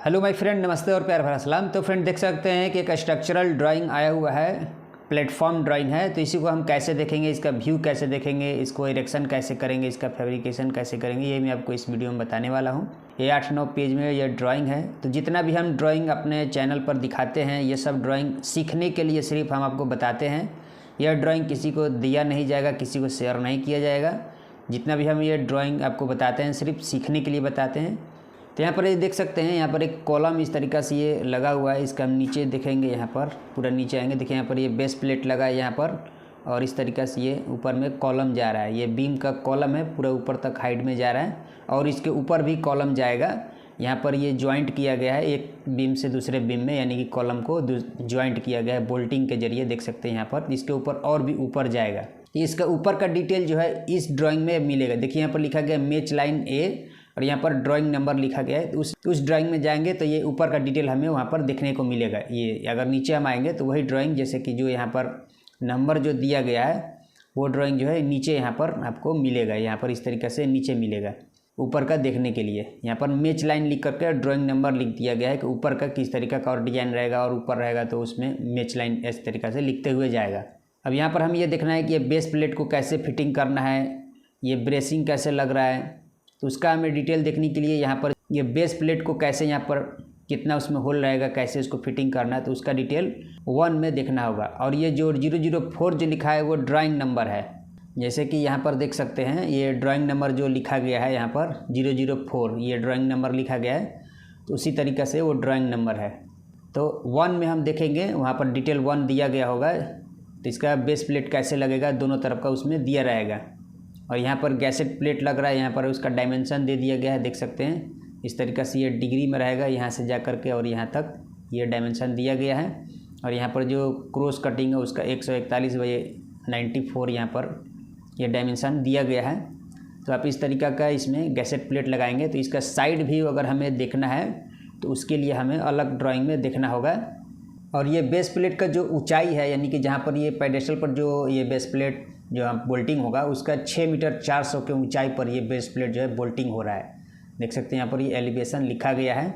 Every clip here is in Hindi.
हेलो माय फ्रेंड, नमस्ते और प्यार भरा सलाम। तो फ्रेंड देख सकते हैं कि एक स्ट्रक्चरल ड्राइंग आया हुआ है, प्लेटफॉर्म ड्राइंग है। तो इसी को हम कैसे देखेंगे, इसका व्यू कैसे देखेंगे, इसको इरेक्शन कैसे करेंगे, इसका फैब्रिकेशन कैसे करेंगे, ये मैं आपको इस वीडियो में बताने वाला हूँ। ये 8-9 पेज में ये ड्राइंग है। तो जितना भी हम ड्राइंग अपने चैनल पर दिखाते हैं, ये सब ड्राइंग सीखने के लिए सिर्फ हम आपको बताते हैं। यह ड्राइंग किसी को दिया नहीं जाएगा, किसी को शेयर नहीं किया जाएगा। जितना भी हम ये ड्राइंग आपको बताते हैं सिर्फ सीखने के लिए बताते हैं। तो यहाँ पर ये देख सकते हैं, यहाँ पर एक कॉलम इस तरीक़ा से ये लगा हुआ है। इसका हम नीचे देखेंगे, यहाँ पर पूरा नीचे आएंगे, देखिए यहाँ पर ये बेस प्लेट लगा है यहाँ पर, और इस तरीक़ा से ये ऊपर में कॉलम जा रहा है। ये बीम का कॉलम है, पूरा ऊपर तक हाइट में जा रहा है, और इसके ऊपर भी कॉलम जाएगा। यहाँ पर ये ज्वाइंट किया गया है एक बीम से दूसरे बीम में, यानी कि कॉलम को ज्वाइंट किया गया है बोल्टिंग के जरिए, देख सकते हैं यहाँ पर। इसके ऊपर और भी ऊपर जाएगा। इसका ऊपर का डिटेल जो है इस ड्राइंग में मिलेगा। देखिए यहाँ पर लिखा गया मैच लाइन ए, और यहाँ पर ड्राइंग नंबर लिखा गया है। उस ड्राइंग में जाएंगे तो ये ऊपर का डिटेल हमें वहाँ पर देखने को मिलेगा। ये अगर नीचे हम आएंगे तो वही ड्राइंग, जैसे कि जो यहाँ पर नंबर जो दिया गया है वो ड्राइंग जो है नीचे यहाँ पर आपको मिलेगा। यहाँ पर इस तरीक़े से नीचे मिलेगा ऊपर का देखने के लिए। यहाँ पर मैच लाइन लिख करके ड्राइंग नंबर लिख दिया गया है कि ऊपर का किस तरीक़ा का और डिजाइन रहेगा, और ऊपर रहेगा तो उसमें मैच लाइन इस तरीक़े से लिखते हुए जाएगा। अब यहाँ पर हम ये देखना है कि ये बेस प्लेट को कैसे फिटिंग करना है, ये ब्रेसिंग कैसे लग रहा है, तो उसका हमें डिटेल देखने के लिए यहाँ पर ये बेस प्लेट को कैसे, यहाँ पर कितना उसमें होल रहेगा, कैसे उसको फिटिंग करना है, तो उसका डिटेल 1 में देखना होगा। और ये जो 004 जो लिखा है वो ड्राइंग नंबर है। जैसे कि यहाँ पर देख सकते हैं, ये ड्राइंग नंबर जो लिखा गया है यहाँ पर 004, ये ड्राइंग नंबर लिखा गया है, तो उसी तरीक़े से वो ड्राइंग नंबर है। तो 1 में हम देखेंगे, वहाँ पर डिटेल 1 दिया गया होगा। तो इसका बेस प्लेट कैसे लगेगा, दोनों तरफ का उसमें दिया रहेगा। और यहाँ पर गैसेट प्लेट लग रहा है, यहाँ पर उसका डायमेंशन दे दिया गया है, देख सकते हैं। इस तरीक़े से ये डिग्री में रहेगा, यहाँ से जा कर के और यहाँ तक ये डायमेंशन दिया गया है। और यहाँ पर जो क्रॉस कटिंग है उसका 141/94 यहाँ पर ये डायमेंशन दिया गया है। तो आप इस तरीक़ा का इसमें गैसेट प्लेट लगाएंगे। तो इसका साइड व्यू अगर हमें देखना है तो उसके लिए हमें अलग ड्राइंग में देखना होगा। और ये बेस प्लेट का जो ऊंचाई है, यानी कि जहाँ पर ये पेडेस्टल पर जो ये बेस प्लेट जो बोल्टिंग होगा उसका 6 मीटर 400 के ऊंचाई पर ये बेस प्लेट जो है बोल्टिंग हो रहा है। देख सकते हैं यहाँ पर ये एलिवेशन लिखा गया है।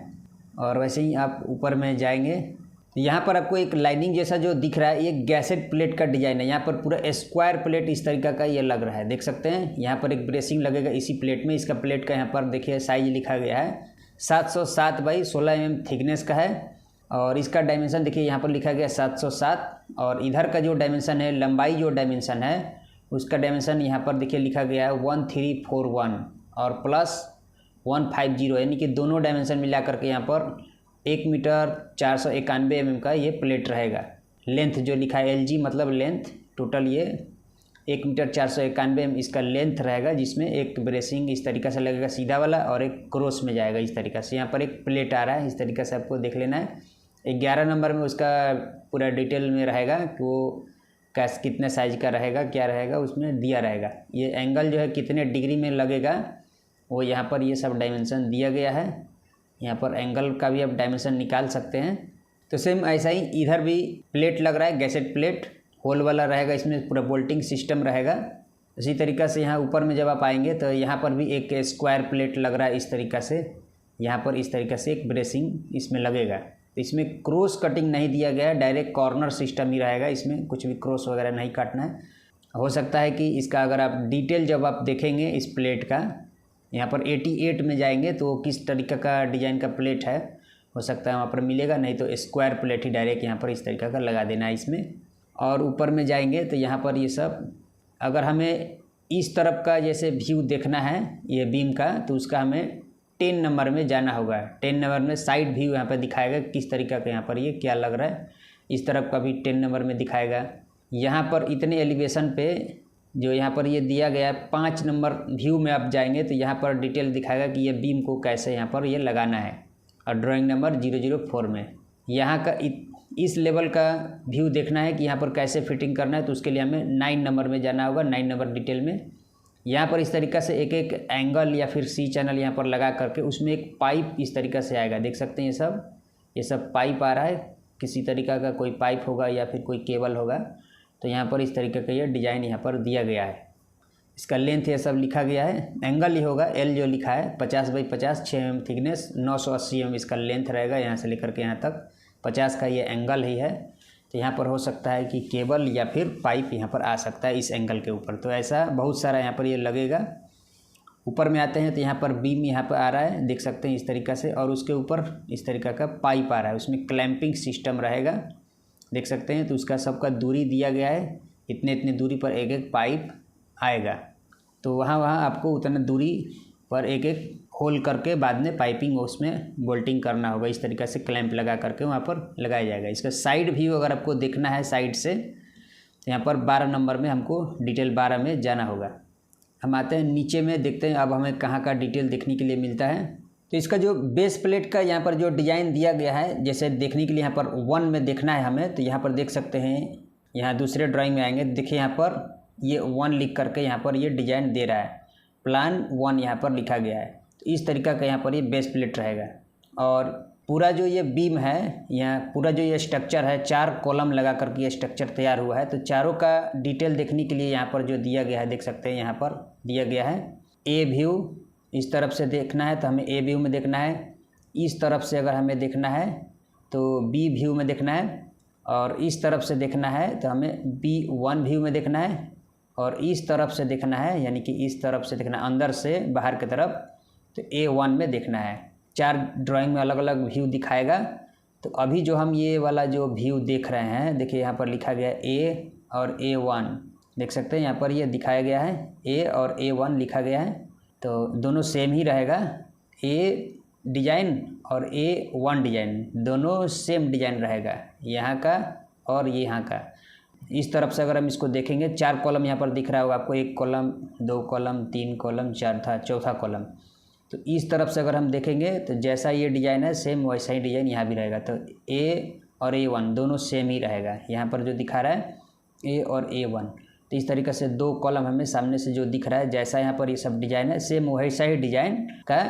और वैसे ही आप ऊपर में जाएंगे तो यहाँ पर आपको एक लाइनिंग जैसा जो दिख रहा है, ये गैसेट प्लेट का डिज़ाइन है। यहाँ पर पूरा स्क्वायर प्लेट इस तरीक़ा का ये लग रहा है, देख सकते हैं। यहाँ पर एक ब्रेसिंग लगेगा इसी प्लेट में। इसका प्लेट का यहाँ पर देखिए साइज लिखा गया है 707/16 mm थिकनेस का है। और इसका डायमेंशन देखिए यहाँ पर लिखा गया 707। और इधर का जो डायमेंशन है, लंबाई जो डायमेंशन है उसका डायमेंशन यहाँ पर देखिए लिखा गया है 1341 और प्लस 150, यानी कि दोनों डायमेंशन मिला करके यहाँ पर 1 मीटर 491 mm का ये प्लेट रहेगा। लेंथ जो लिखा है LG मतलब लेंथ, टोटल ये 1 मीटर 491 mm इसका लेंथ रहेगा, जिसमें एक ब्रेसिंग इस तरीक़े से लगेगा सीधा वाला, और एक क्रॉस में जाएगा इस तरीक़े से। यहाँ पर एक प्लेट आ रहा है, इस तरीक़े से आपको देख लेना है। 11 नंबर में उसका पूरा डिटेल में रहेगा कि वो कैस कितने साइज का रहेगा, क्या रहेगा, उसमें दिया रहेगा। ये एंगल जो है कितने डिग्री में लगेगा वो यहाँ पर ये सब डायमेंशन दिया गया है। यहाँ पर एंगल का भी आप डायमेंशन निकाल सकते हैं। तो सेम ऐसा ही इधर भी प्लेट लग रहा है, गैसेट प्लेट होल वाला रहेगा, इसमें पूरा बोल्टिंग सिस्टम रहेगा। इसी तरीक़े से यहाँ ऊपर में जब आप आएंगे तो यहाँ पर भी एक स्क्वायर प्लेट लग रहा है इस तरीक़े से। यहाँ पर इस तरीक़े से एक ब्रेसिंग इसमें लगेगा। इसमें क्रॉस कटिंग नहीं दिया गया है, डायरेक्ट कॉर्नर सिस्टम ही रहेगा, इसमें कुछ भी क्रॉस वगैरह नहीं काटना है। हो सकता है कि इसका अगर आप डिटेल जब आप देखेंगे इस प्लेट का, यहाँ पर 88 में जाएंगे तो किस तरीक़े का डिज़ाइन का प्लेट है, हो सकता है वहाँ पर मिलेगा, नहीं तो स्क्वायर प्लेट ही डायरेक्ट यहाँ पर इस तरीक़े का लगा देना है इसमें। और ऊपर में जाएंगे तो यहाँ पर ये सब, अगर हमें इस तरफ का जैसे व्यू देखना है ये बीम का, तो उसका हमें 10 नंबर में जाना होगा। 10 नंबर में साइड व्यू यहाँ पर दिखाएगा किस तरीक़ा का यहाँ पर ये क्या लग रहा है। इस तरफ का भी 10 नंबर में दिखाएगा। यहाँ पर इतने एलिवेशन पे जो यहाँ पर ये दिया गया है 5 नंबर व्यू में आप जाएंगे तो यहाँ पर डिटेल दिखाएगा कि ये बीम को कैसे यहाँ पर ये लगाना है। और ड्राइंग नंबर 004 में यहाँ का इस लेवल का व्यू देखना है कि यहाँ पर कैसे फिटिंग करना है, तो उसके लिए हमें 9 नंबर में जाना होगा। 9 नंबर डिटेल में यहाँ पर इस तरीक़ा से एक एक एंगल या फिर C चैनल यहाँ पर लगा करके उसमें एक पाइप इस तरीक़ा से आएगा, देख सकते हैं। ये सब पाइप आ रहा है, किसी तरीक़ा का कोई पाइप होगा या फिर कोई केबल होगा। तो यहाँ पर इस तरीके का ये डिज़ाइन यहाँ पर दिया गया है। इसका लेंथ ये सब लिखा गया है, एंगल ही होगा, एल जो लिखा है 50/50, 6 mm थिकनेस, 980 mm इसका लेंथ रहेगा यहाँ से लेकर के यहाँ तक, 50 का ये एंगल ही है। तो यहाँ पर हो सकता है कि केबल या फिर पाइप यहाँ पर आ सकता है इस एंगल के ऊपर। तो ऐसा बहुत सारा यहाँ पर ये लगेगा। ऊपर में आते हैं तो यहाँ पर बीम यहाँ पर आ रहा है, देख सकते हैं इस तरीक़ा से, और उसके ऊपर इस तरीक़ा का पाइप आ रहा है, उसमें क्लैंपिंग सिस्टम रहेगा, देख सकते हैं। तो उसका सबका दूरी दिया गया है, इतने इतने दूरी पर एक एक पाइप आएगा। तो वहाँ आपको उतने दूरी पर एक एक होल करके बाद में पाइपिंग उसमें बोल्टिंग करना होगा। इस तरीक़े से क्लैंप लगा करके वहाँ पर लगाया जाएगा। इसका साइड व्यू अगर आपको देखना है साइड से, तो यहाँ पर 12 नंबर में हमको डिटेल 12 में जाना होगा। हम आते हैं नीचे में, देखते हैं अब हमें कहाँ का डिटेल देखने के लिए मिलता है। तो इसका जो बेस प्लेट का यहाँ पर जो डिज़ाइन दिया गया है, जैसे देखने के लिए यहाँ पर 1 में देखना है हमें, तो यहाँ पर देख सकते हैं, यहाँ दूसरे ड्राइंग में आएंगे, देखिए यहाँ पर ये 1 लिख करके यहाँ पर ये डिज़ाइन दे रहा है, प्लान 1 यहाँ पर लिखा गया है। तो इस तरीक़ा का यहाँ पर ये बेस प्लेट रहेगा। और पूरा जो ये बीम है, यहाँ पूरा जो ये स्ट्रक्चर है, 4 कॉलम लगा करके ये स्ट्रक्चर तैयार हुआ है। तो चारों का डिटेल देखने के लिए यहाँ पर जो दिया गया है, देख सकते हैं यहाँ पर दिया गया है ए व्यू, इस तरफ से देखना है तो हमें ए व्यू में देखना है, इस तरफ से अगर हमें देखना है तो बी व्यू में देखना है, और इस तरफ से देखना है तो हमें B1 व्यू में देखना है, और इस तरफ से देखना है यानी कि इस तरफ से देखना है अंदर से बाहर की तरफ, तो A1 में देखना है। 4 ड्राइंग में अलग अलग व्यू दिखाएगा। तो अभी जो हम ये वाला जो व्यू देख रहे हैं, देखिए यहाँ पर लिखा गया है A और A1, देख सकते हैं यहाँ पर ये दिखाया गया है, A और A1 लिखा गया है। तो दोनों सेम ही रहेगा, A डिज़ाइन और A1 डिज़ाइन दोनों सेम डिज़ाइन रहेगा, यहाँ का और ये यहाँ का। इस तरफ से अगर हम इसको देखेंगे, 4 कॉलम यहाँ पर दिख रहा होगा आपको, 1 कॉलम, 2 कॉलम, 3 कॉलम, चौथा कॉलम। तो इस तरफ से अगर हम देखेंगे तो जैसा ये डिज़ाइन है सेम वैसा ही डिज़ाइन यहाँ भी रहेगा। तो A और A1 दोनों सेम ही रहेगा, यहाँ पर जो दिखा रहा है A और A1। तो इस तरीक़े से 2 कॉलम हमें सामने से जो दिख रहा है, जैसा यहाँ पर ये सब डिज़ाइन है सेम वैसा ही डिज़ाइन का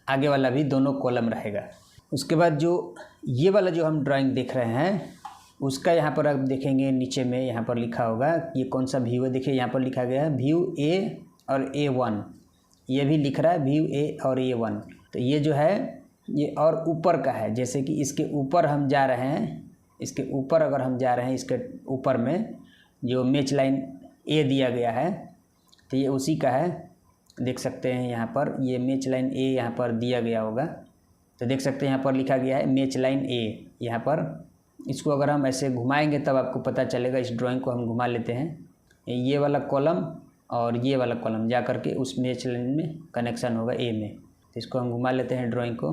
आगे वाला भी दोनों कॉलम रहेगा। उसके बाद जो ये वाला जो हम ड्राइंग देख रहे हैं, उसका यहाँ पर आप देखेंगे नीचे में यहाँ पर लिखा होगा ये कौन सा व्यू है। देखिए यहाँ पर लिखा गया है व्यू A और A1, ये भी लिख रहा है व्यू A और A1। तो ये जो है ये और ऊपर का है, जैसे कि इसके ऊपर हम जा रहे हैं, इसके ऊपर अगर हम जा रहे हैं, इसके ऊपर में जो मैच लाइन A दिया गया है तो ये उसी का है, देख सकते हैं यहाँ पर ये मैच लाइन A यहाँ पर दिया गया होगा। तो देख सकते हैं यहाँ पर लिखा गया है मैच लाइन A। यहाँ पर इसको अगर हम ऐसे घुमाएंगे तब आपको पता चलेगा। इस ड्राइंग को हम घुमा लेते हैं, ये वाला कॉलम और ये वाला कॉलम जा करके उस मैच लाइन में कनेक्शन होगा A में। तो इसको हम घुमा लेते हैं ड्राइंग को,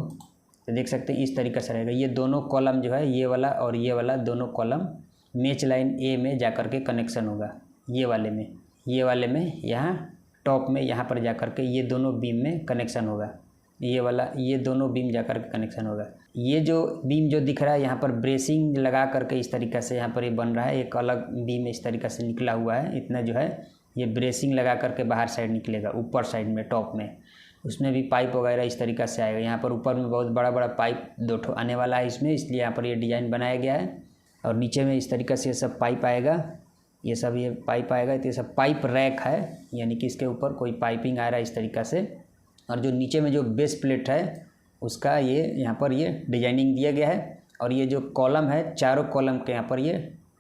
तो देख सकते हैं इस तरीक़े से रहेगा। ये दोनों कॉलम जो है, ये वाला और ये वाला दोनों कॉलम मैच लाइन A में जा कर के कनेक्शन होगा, ये वाले में यहाँ टॉप में यहाँ पर जा कर के ये दोनों बीम में कनेक्शन होगा, ये दोनों बीम जा कर के कनेक्शन होगा। ये जो बीम जो दिख रहा है यहाँ पर ब्रेसिंग लगा करके इस तरीक़े से यहाँ पर ये बन रहा है, एक अलग बीम इस तरीक़े से निकला हुआ है, इतना जो है ये ब्रेसिंग लगा करके बाहर साइड निकलेगा, ऊपर साइड में टॉप में, उसमें भी पाइप वगैरह इस तरीक़े से आएगा। यहाँ पर ऊपर में बहुत बड़ा बड़ा पाइप 2 ठो आने वाला है इसमें, इसलिए यहाँ पर ये डिज़ाइन बनाया गया है। और नीचे में इस तरीक़े से ये सब पाइप आएगा, ये सब ये पाइप आएगा। तो ये सब पाइप रैक है, यानी कि इसके ऊपर कोई पाइपिंग आ रहा है इस तरीक़ा से। और जो नीचे में जो बेस प्लेट है उसका ये यहाँ पर ये डिजाइनिंग दिया गया है। और ये जो कॉलम है, चारों कॉलम के यहाँ पर ये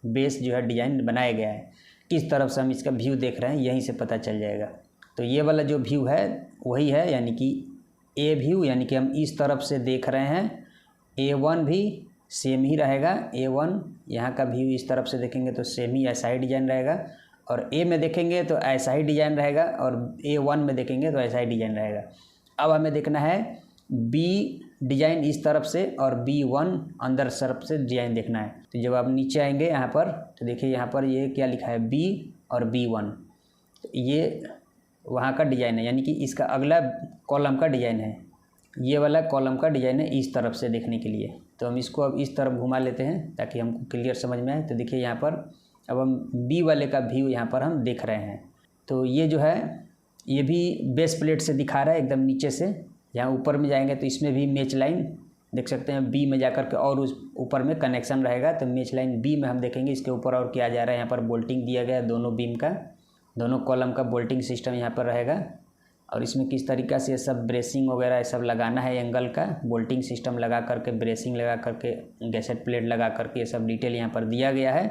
बेस जो है डिज़ाइन बनाया गया है। किस तरफ से हम इसका व्यू देख रहे हैं यहीं से पता चल जाएगा। तो ये वाला जो व्यू है वही है, यानी कि A व्यू, यानी कि हम इस तरफ से देख रहे हैं। A1 भी सेम ही रहेगा, A1 यहाँ का व्यू इस तरफ से देखेंगे तो सेम ही ऐसा ही डिज़ाइन रहेगा, और A में देखेंगे तो ऐसा ही डिज़ाइन रहेगा, और A1 में देखेंगे तो ऐसा ही डिज़ाइन रहेगा। अब हमें देखना है B डिज़ाइन इस तरफ से और B1 अंदर तरफ से डिज़ाइन देखना है। तो जब आप नीचे आएंगे यहाँ पर तो देखिए यहाँ पर ये क्या लिखा है B और B1, तो ये वहाँ का डिज़ाइन है, यानी कि इसका अगला कॉलम का डिज़ाइन है, ये वाला कॉलम का डिज़ाइन है इस तरफ से देखने के लिए। तो हम इसको अब इस तरफ घुमा लेते हैं ताकि हमको क्लियर समझ में आए। तो देखिए यहाँ पर अब हम B वाले का व्यू यहाँ पर हम देख रहे हैं। तो ये जो है ये भी बेस प्लेट से दिखा रहा है एकदम नीचे से। यहाँ ऊपर में जाएंगे तो इसमें भी मैच लाइन देख सकते हैं B में जाकर के, और उस ऊपर में कनेक्शन रहेगा। तो मैच लाइन B में हम देखेंगे इसके ऊपर और क्या जा रहा है। यहाँ पर बोल्टिंग दिया गया है दोनों बीम का, दोनों कॉलम का बोल्टिंग सिस्टम यहाँ पर रहेगा और इसमें किस तरीक़ा से ये सब ब्रेसिंग वगैरह ये सब लगाना है, एंगल का बोल्टिंग सिस्टम लगा करके, ब्रेसिंग लगा करके, गैसेट प्लेट लगा करके, ये सब डिटेल यहाँ पर दिया गया है।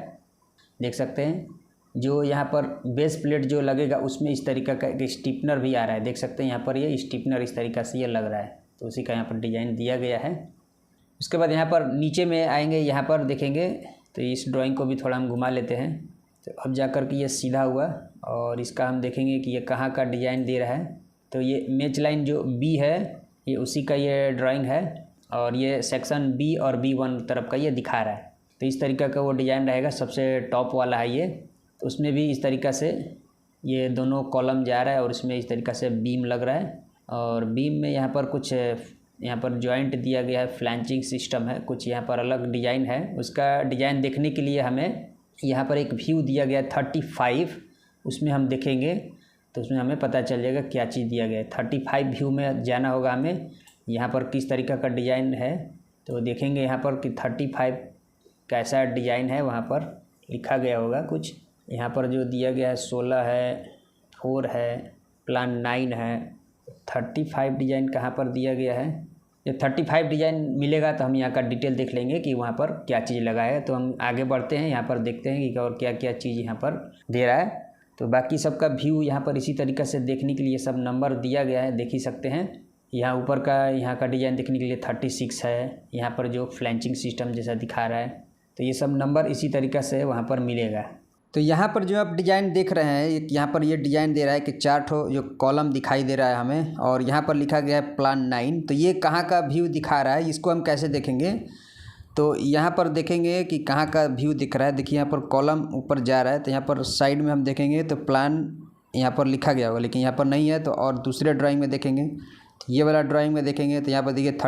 देख सकते हैं जो यहाँ पर बेस प्लेट जो लगेगा उसमें इस तरीक़ा का एक स्टिपनर भी आ रहा है। देख सकते हैं यहाँ पर ये स्टिपनर इस तरीक़ा से ये लग रहा है, तो उसी का यहाँ पर डिज़ाइन दिया गया है। उसके बाद यहाँ पर नीचे में आएंगे, यहाँ पर देखेंगे तो इस ड्राइंग को भी थोड़ा हम घुमा लेते हैं। तो अब जा कर के ये सीधा हुआ और इसका हम देखेंगे कि ये कहाँ का डिज़ाइन दे रहा है। तो ये मैच लाइन जो बी है ये उसी का ये ड्राइंग है और ये सेक्शन बी और B1 तरफ का ये दिखा रहा है। तो इस तरीक़ा का वो डिज़ाइन रहेगा, सबसे टॉप वाला है ये। तो उसमें भी इस तरीक़ा से ये दोनों कॉलम जा रहा है और इसमें इस तरीक़ा से बीम लग रहा है और बीम में यहाँ पर कुछ यहाँ पर जॉइंट दिया गया है, फ्लैंचिंग सिस्टम है, कुछ यहाँ पर अलग डिज़ाइन है। उसका डिज़ाइन देखने के लिए हमें यहाँ पर एक व्यू दिया गया है 35, उसमें हम देखेंगे तो उसमें हमें पता चल जाएगा क्या चीज़ दिया गया है। 35 व्यू में जाना होगा हमें, यहाँ पर किस तरीक़ा का डिज़ाइन है तो देखेंगे यहाँ पर कि 35 कैसा डिज़ाइन है, वहाँ पर लिखा गया होगा कुछ। यहाँ पर जो दिया गया है 16 है, 4 है, प्लान 9 है। 35 डिज़ाइन कहाँ पर दिया गया है? जब 35 डिज़ाइन मिलेगा तो हम यहाँ का डिटेल देख लेंगे कि वहाँ पर क्या चीज़ लगा है। तो हम आगे बढ़ते हैं, यहाँ पर देखते हैं कि और क्या क्या चीज़ यहाँ पर दे रहा है। तो बाकी सबका व्यू यहाँ पर इसी तरीक़े से देखने के लिए सब नंबर दिया गया है, देख ही सकते हैं। यहाँ ऊपर का यहाँ का डिज़ाइन देखने के लिए 36 है, यहाँ पर जो फ्लैंचिंग सिस्टम जैसा दिखा रहा है। तो ये सब नंबर इसी तरीक़े से वहाँ पर मिलेगा। तो यहाँ पर जो आप डिज़ाइन देख रहे हैं, यहाँ पर ये डिज़ाइन दे रहा है कि 4 ठो जो कॉलम दिखाई दे रहा है हमें और यहाँ पर लिखा गया है प्लान 9। तो ये कहाँ का व्यू दिखा रहा है, इसको हम कैसे देखेंगे? तो यहाँ पर देखेंगे कि कहाँ का व्यू दिख रहा है। देखिए यहाँ पर कॉलम ऊपर जा रहा है, तो यहाँ पर साइड में हम देखेंगे तो प्लान यहाँ पर लिखा गया होगा, लेकिन यहाँ पर नहीं है। तो और दूसरे ड्राइंग में देखेंगे, तो ये वाला ड्राइंग में देखेंगे तो यहाँ पर देखिए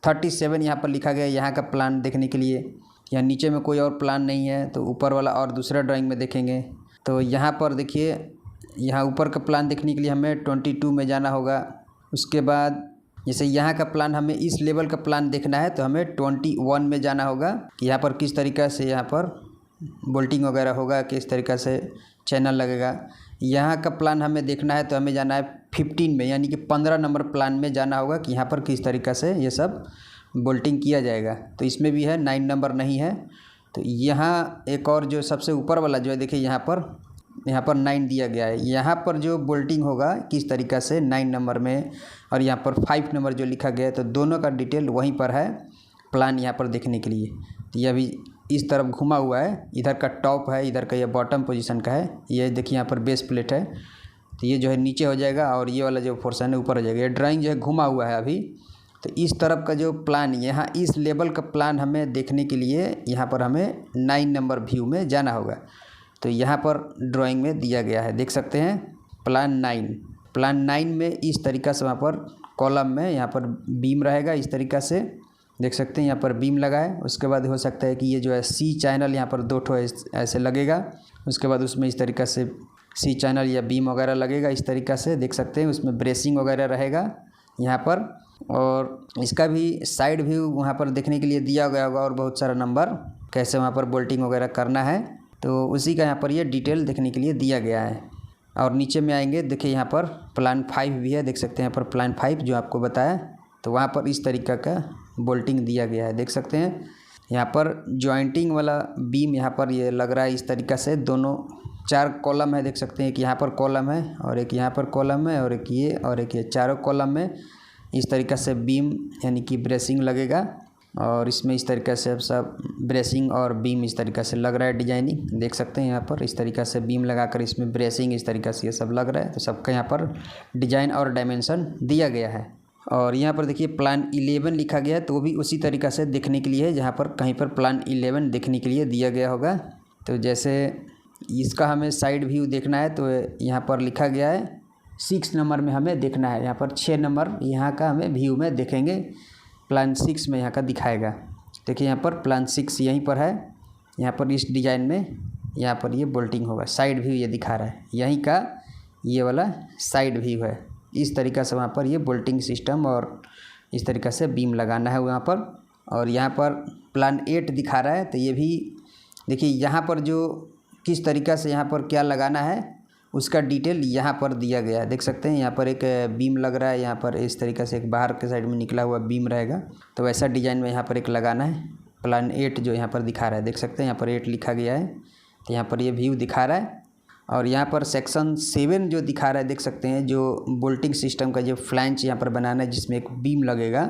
37 यहाँ पर लिखा गया है यहाँ का प्लान देखने के लिए। यहाँ नीचे में कोई और प्लान नहीं है। तो ऊपर वाला और दूसरा ड्राइंग में देखेंगे तो यहाँ पर देखिए, यहाँ ऊपर का प्लान देखने के लिए हमें 22 में जाना होगा। उसके बाद जैसे यहाँ का प्लान, हमें इस लेवल का प्लान देखना है तो हमें 21 में जाना होगा कि यहाँ पर किस तरीक़ा से यहाँ पर बोल्टिंग वगैरह होगा, किस तरीक़ा से चैनल लगेगा। यहाँ का प्लान हमें देखना है तो हमें जाना है 15 में, यानी कि 15 नंबर प्लान में जाना होगा कि यहाँ पर किस तरीक़ा से ये सब बोल्टिंग किया जाएगा। तो इसमें भी है, 9 नंबर नहीं है। तो यहाँ एक और जो सबसे ऊपर वाला जो है, देखिए यहाँ पर 9 दिया गया है। यहाँ पर जो बोल्टिंग होगा किस तरीक़ा से 9 नंबर में, और यहाँ पर 5 नंबर जो लिखा गया है, तो दोनों का डिटेल वहीं पर है प्लान यहाँ पर देखने के लिए। तो ये अभी इस तरफ घुमा हुआ है, इधर का टॉप है, इधर का ये बॉटम पोजीशन का है। ये देखिए यहाँ पर बेस प्लेट है, तो ये जो है नीचे हो जाएगा और ये वाला जो पोर्शन है ऊपर हो जाएगा। ये ड्राइंग जो है घुमा हुआ है अभी। तो इस तरफ का जो प्लान, यहाँ इस लेवल का प्लान हमें देखने के लिए यहाँ पर हमें 9 नंबर व्यू में जाना होगा। तो यहाँ पर ड्राइंग में दिया गया है, देख सकते हैं प्लान 9 में इस तरीक़ा से वहाँ पर कॉलम में यहाँ पर बीम रहेगा, इस तरीक़ा से देख सकते हैं यहाँ पर बीम लगा है। उसके बाद हो सकता है कि ये जो है सी चैनल यहाँ पर 2 ठो ऐसे लगेगा। उसके बाद उसमें इस तरीक़ा से सी चैनल या बीम वगैरह लगेगा, इस तरीक़ा से देख सकते हैं। उसमें ब्रेसिंग वगैरह रहेगा यहाँ पर, और इसका भी साइड व्यू वहाँ पर देखने के लिए दिया गया होगा और बहुत सारा नंबर कैसे वहाँ पर बोल्टिंग वगैरह करना है, तो उसी का यहाँ पर ये डिटेल देखने के लिए दिया गया है। और नीचे में आएंगे, देखिए यहाँ पर प्लान 5 भी है, देख सकते हैं यहाँ पर प्लान 5 जो आपको बताया। तो वहाँ पर इस तरीक़ा का बोल्टिंग दिया गया है, देख सकते हैं। यहाँ पर जॉइंटिंग वाला बीम यहाँ पर ये लग रहा है इस तरीक़ा से। दोनों 4 कॉलम है, देख सकते हैं कि यहाँ पर कॉलम है और एक यहाँ पर कॉलम है और एक ये और एक ये, चारों कॉलम में इस तरीक़ा से बीम यानी कि ब्रेसिंग लगेगा। और इसमें इस तरीक़े से सब ब्रेसिंग और बीम इस तरीक़े से लग रहा है, डिजाइनिंग देख सकते हैं। यहाँ पर इस तरीक़ा से बीम लगाकर इसमें ब्रेसिंग इस तरीक़े से ये सब लग रहा है। तो सबका यहाँ पर डिजाइन और डायमेंशन दिया गया है। और यहाँ पर देखिए प्लान 11 लिखा गया है, तो वो भी उसी तरीक़ा से देखने के लिए है जहाँ पर कहीं पर प्लान 11 देखने के लिए दिया गया होगा। तो जैसे इसका हमें साइड व्यू देखना है तो यहाँ पर लिखा गया है 6 नंबर में हमें देखना है। यहाँ पर 6 नंबर यहाँ का हमें व्यू में देखेंगे, प्लान 6 में यहाँ का दिखाएगा। देखिए यहाँ पर प्लान 6 यहीं पर है, यहाँ पर इस डिज़ाइन में यहाँ पर ये बोल्टिंग होगा। साइड व्यू ये दिखा रहा है, यहीं का ये वाला साइड व्यू है। इस तरीक़ा से वहाँ पर ये बोल्टिंग सिस्टम और इस तरीक़ा से बीम लगाना है वहाँ पर। और यहाँ पर प्लान 8 दिखा रहा है, तो ये भी देखिए यहाँ पर जो किस तरीक़ा से यहाँ पर क्या लगाना है उसका डिटेल यहाँ पर दिया गया है। देख सकते हैं यहाँ पर एक बीम लग रहा है, यहाँ पर इस तरीक़े से एक बाहर के साइड में निकला हुआ बीम रहेगा, तो वैसा डिज़ाइन में यहाँ पर एक लगाना है। प्लान 8 जो यहाँ पर दिखा रहा है, देख सकते हैं यहाँ पर 8 लिखा गया है, तो यहाँ पर ये व्यू दिखा रहा है। और यहाँ पर सेक्शन 7 जो दिखा रहा है, देख सकते हैं जो बोल्टिंग सिस्टम का जो फ्लैंच यहाँ पर बनाना है जिसमें एक बीम लगेगा,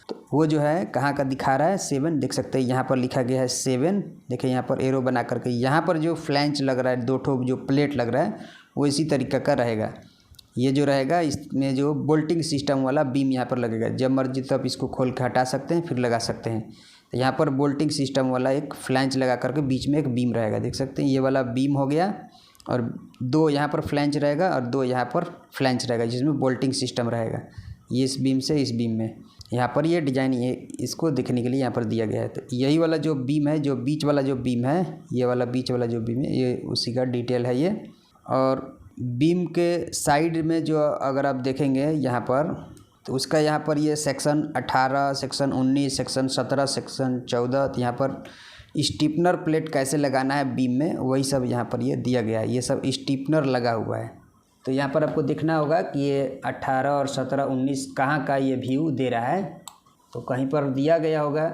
तो वो जो है कहाँ का दिखा रहा है 7, देख सकते हैं यहाँ पर लिखा गया है 7। देखिए यहाँ पर एरो बना करके यहाँ पर जो फ्लैंच लग रहा है, 2 ठो जो प्लेट लग रहा है वो इसी तरीक़े का रहेगा। ये जो रहेगा इसमें जो बोल्टिंग सिस्टम वाला बीम यहाँ पर लगेगा, जब मर्जी तब इसको खोल के हटा सकते हैं फिर लगा सकते हैं। तो यहाँ पर बोल्टिंग सिस्टम वाला एक फ्लैंच लगा करके बीच में एक बीम रहेगा, देख सकते हैं ये वाला बीम हो गया। और 2 यहाँ पर फ्लैंच रहेगा और 2 यहाँ पर फ्लैंच रहेगा जिसमें बोल्टिंग सिस्टम रहेगा। ये इस बीम से इस बीम में यहाँ पर ये डिज़ाइन ये इसको देखने के लिए यहाँ पर दिया गया है। तो यही वाला जो बीम है, जो बीच वाला जो बीम है, ये वाला बीच वाला जो बीम है, ये उसी का डिटेल है ये। और बीम के साइड में जो अगर आप देखेंगे यहाँ पर, तो उसका यहाँ पर ये सेक्शन 18, सेक्शन 19, सेक्शन 17, सेक्शन 14, तो यहाँ पर स्टीपनर प्लेट कैसे लगाना है बीम में, वही सब यहाँ पर ये दिया गया है। ये सब स्टीपनर लगा हुआ है। तो यहाँ पर आपको देखना होगा कि ये 18 और 17, 19 कहाँ का ये व्यू दे रहा है। तो कहीं पर दिया गया होगा,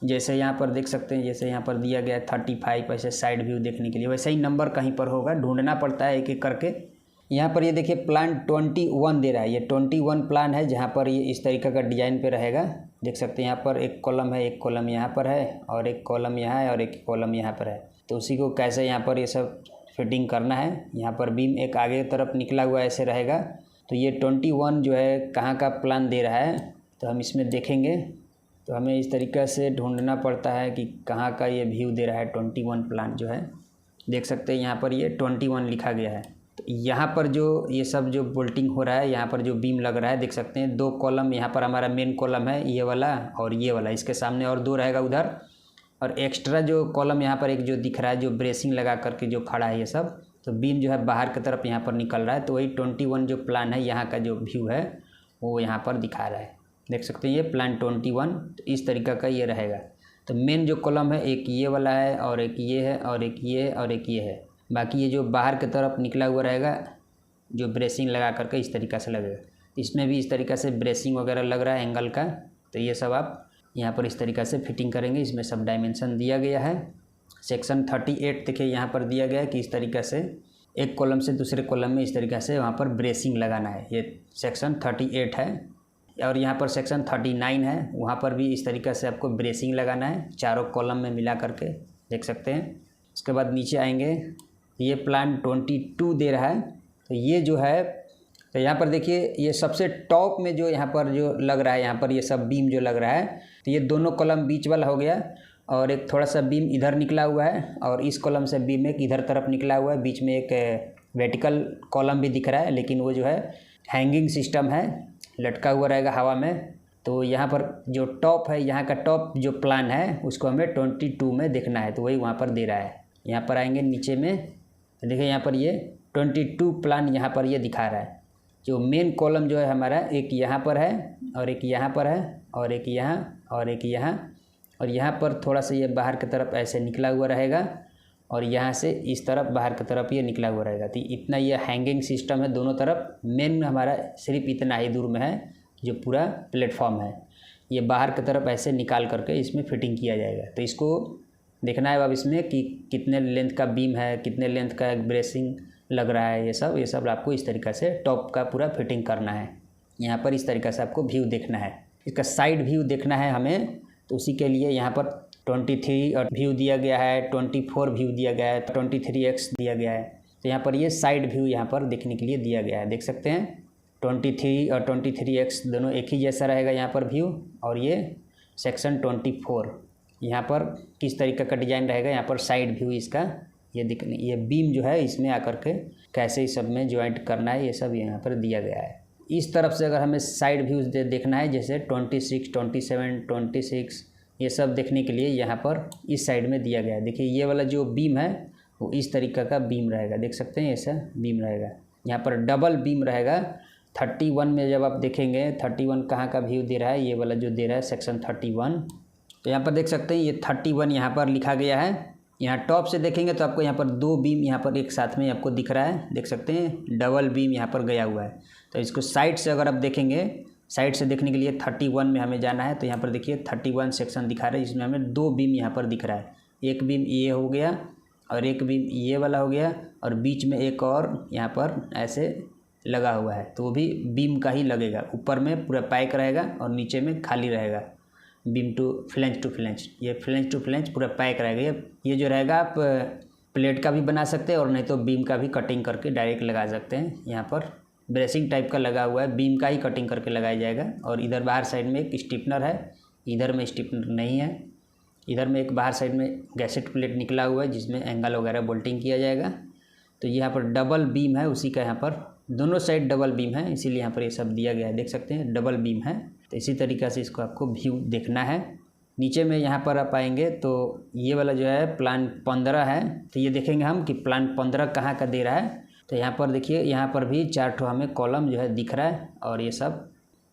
जैसे यहाँ पर देख सकते हैं, जैसे यहाँ पर दिया गया है 35 ऐसे साइड व्यू देखने के लिए, वैसे ही नंबर कहीं पर होगा, ढूंढना पड़ता है एक एक करके। यहाँ पर ये देखिए प्लान 21 दे रहा है, ये 21 प्लान है जहाँ पर ये इस तरीक़े का डिज़ाइन पे रहेगा। देख सकते हैं यहाँ पर एक कॉलम है, एक कॉलम यहाँ पर है और एक कॉलम यहाँ है और एक कॉलम यहाँ पर है। तो उसी को कैसे यहाँ पर ये सब फिटिंग करना है। यहाँ पर बीम एक आगे की तरफ निकला हुआ ऐसे रहेगा। तो ये 21 जो है कहाँ का प्लान दे रहा है, तो हम इसमें देखेंगे तो हमें इस तरीक़े से ढूंढना पड़ता है कि कहाँ का ये व्यू दे रहा है। 21 प्लान जो है देख सकते हैं यहाँ पर ये 21 लिखा गया है। तो यहाँ पर जो ये सब जो बोल्टिंग हो रहा है, यहाँ पर जो बीम लग रहा है, देख सकते हैं 2 कॉलम यहाँ पर हमारा मेन कॉलम है ये वाला और ये वाला, इसके सामने और 2 रहेगा उधर। और एक्स्ट्रा जो कॉलम यहाँ पर एक जो दिख रहा है जो ब्रेसिंग लगा करके जो खड़ा है ये सब, तो बीम जो है बाहर की तरफ यहाँ पर निकल रहा है। तो वही 21 जो प्लान है यहाँ का जो व्यू है वो यहाँ पर दिखा रहा है। देख सकते हैं ये प्लान 21, तो इस तरीक़े का ये रहेगा। तो मेन जो कॉलम है एक ये वाला है और एक ये है और एक ये है और एक ये है। बाकी ये जो बाहर की तरफ निकला हुआ रहेगा जो ब्रेसिंग लगा करके इस तरीक़े से लगेगा। इसमें भी इस तरीक़े से ब्रेसिंग वगैरह लग रहा है एंगल का। तो ये सब आप यहाँ पर इस तरीक़े से फिटिंग करेंगे। इसमें सब डायमेंशन दिया गया है। सेक्शन 38 देखिए यहाँ पर दिया गया है कि इस तरीक़े से एक कॉलम से दूसरे कॉलम में इस तरीक़े से वहाँ पर ब्रेसिंग लगाना है। ये सेक्शन 38 है। और यहाँ पर सेक्शन 39 है, वहाँ पर भी इस तरीक़े से आपको ब्रेसिंग लगाना है चारों कॉलम में मिला करके, देख सकते हैं। उसके बाद नीचे आएंगे, ये प्लान 22 दे रहा है। तो ये जो है, तो यहाँ पर देखिए ये सबसे टॉप में जो यहाँ पर जो लग रहा है, यहाँ पर ये सब बीम जो लग रहा है, तो ये दोनों कॉलम बीच वाला हो गया और एक थोड़ा सा बीम इधर निकला हुआ है और इस कॉलम से बीम एक इधर तरफ निकला हुआ है। बीच में एक वर्टिकल कॉलम भी दिख रहा है, लेकिन वो जो है हैंगिंग सिस्टम है, लटका हुआ रहेगा हवा में। तो यहाँ पर जो टॉप है, यहाँ का टॉप जो प्लान है उसको हमें 22 में देखना है, तो वही वहाँ पर दे रहा है। यहाँ पर आएंगे नीचे में, तो देखिए यहाँ पर ये 22 प्लान यहाँ पर ये दिखा रहा है। जो मेन कॉलम जो है हमारा एक यहाँ पर है और एक यहाँ पर है और एक यहाँ और एक यहाँ, और यहाँ पर थोड़ा सा ये बाहर की तरफ ऐसे निकला हुआ रहेगा और यहाँ से इस तरफ बाहर की तरफ ये निकला हुआ रहेगा। तो इतना ये हैंगिंग सिस्टम है दोनों तरफ। मेन हमारा सिर्फ इतना ही दूर में है जो पूरा प्लेटफॉर्म है, ये बाहर की तरफ ऐसे निकाल करके इसमें फिटिंग किया जाएगा। तो इसको देखना है अब इसमें कि कितने लेंथ का बीम है, कितने लेंथ का एक ब्रेसिंग लग रहा है। ये सब आपको इस तरीक़े से टॉप का पूरा फिटिंग करना है। यहाँ पर इस तरीक़े से आपको व्यू देखना है, इसका साइड व्यू देखना है हमें। तो उसी के लिए यहाँ पर 23 और व्यू दिया गया है, 24 व्यू दिया गया है, 23x दिया गया है। तो यहाँ पर ये साइड व्यू यहाँ पर देखने के लिए दिया गया है, देख सकते हैं 23 और 23x दोनों एक ही जैसा रहेगा यहाँ पर व्यू। और ये सेक्शन 24 यहाँ पर किस तरीके का डिज़ाइन रहेगा, यहाँ पर साइड व्यू इसका ये दिखने, ये बीम जो है इसमें आकर के कैसे इस सब में ज्वाइंट करना है, ये सब यहाँ पर दिया गया है। इस तरफ से अगर हमें साइड व्यूज़ देखना है, जैसे 26, 27, 26, ये सब देखने के लिए यहाँ पर इस साइड में दिया गया है। देखिए ये वाला जो बीम है वो इस तरीक़े का बीम रहेगा, देख सकते हैं ऐसा बीम रहेगा। यहाँ पर डबल बीम रहेगा। 31 में जब आप देखेंगे 31 कहाँ का व्यू दे रहा है, ये वाला जो दे रहा है सेक्शन 31। तो यहाँ पर देख सकते हैं ये 31 यहाँ पर लिखा गया है। यहाँ टॉप से देखेंगे तो आपको यहाँ पर 2 बीम यहाँ पर एक साथ में आपको दिख रहा है, देख सकते हैं डबल बीम यहाँ पर गया हुआ है। तो इसको साइड से अगर आप देखेंगे, साइड से देखने के लिए 31 में हमें जाना है। तो यहाँ पर देखिए 31 सेक्शन दिखा रहा है, जिसमें हमें 2 बीम यहाँ पर दिख रहा है। एक बीम ये हो गया और एक बीम ये वाला हो गया, और बीच में एक और यहाँ पर ऐसे लगा हुआ है, तो वो भी बीम का ही लगेगा। ऊपर में पूरा पैक रहेगा और नीचे में खाली रहेगा। बीम टू फ्लेंज, ये फ्लेंज टू फ्लेंज पूरा पैक रहेगा। ये जो रहेगा आप प्लेट का भी बना सकते हैं और नहीं तो बीम का भी कटिंग करके डायरेक्ट लगा सकते हैं। यहाँ पर ब्रेसिंग टाइप का लगा हुआ है, बीम का ही कटिंग करके लगाया जाएगा। और इधर बाहर साइड में एक स्टिफनर है, इधर में स्टिफनर नहीं है। इधर में एक बाहर साइड में गैसेट प्लेट निकला हुआ है जिसमें एंगल वगैरह बोल्टिंग किया जाएगा। तो यहाँ पर डबल बीम है, उसी का यहाँ पर दोनों साइड डबल बीम है, इसीलिए यहाँ पर ये सब दिया गया है, देख सकते हैं डबल बीम है। तो इसी तरीक़े से इसको आपको व्यू देखना है। नीचे में यहाँ पर आप आएंगे तो ये वाला जो है प्लान 15 है। तो ये देखेंगे हम कि प्लान 15 कहाँ का दे रहा है। तो यहाँ पर देखिए, यहाँ पर भी 4 ठो हमें कॉलम जो है दिख रहा है, और ये सब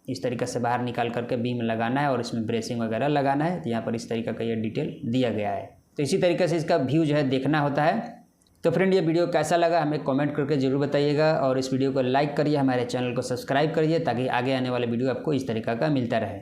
इस तरीक़े से बाहर निकाल करके बीम लगाना है और इसमें ब्रेसिंग वगैरह लगाना है। तो यहाँ पर इस तरीक़े का ये डिटेल दिया गया है। तो इसी तरीके से इसका व्यू जो है देखना होता है। तो फ्रेंड, ये वीडियो कैसा लगा हमें कमेंट करके ज़रूर बताइएगा, और इस वीडियो को लाइक करिए, हमारे चैनल को सब्सक्राइब करिए, ताकि आगे आने वाले वीडियो आपको इस तरीक़े का मिलता रहे।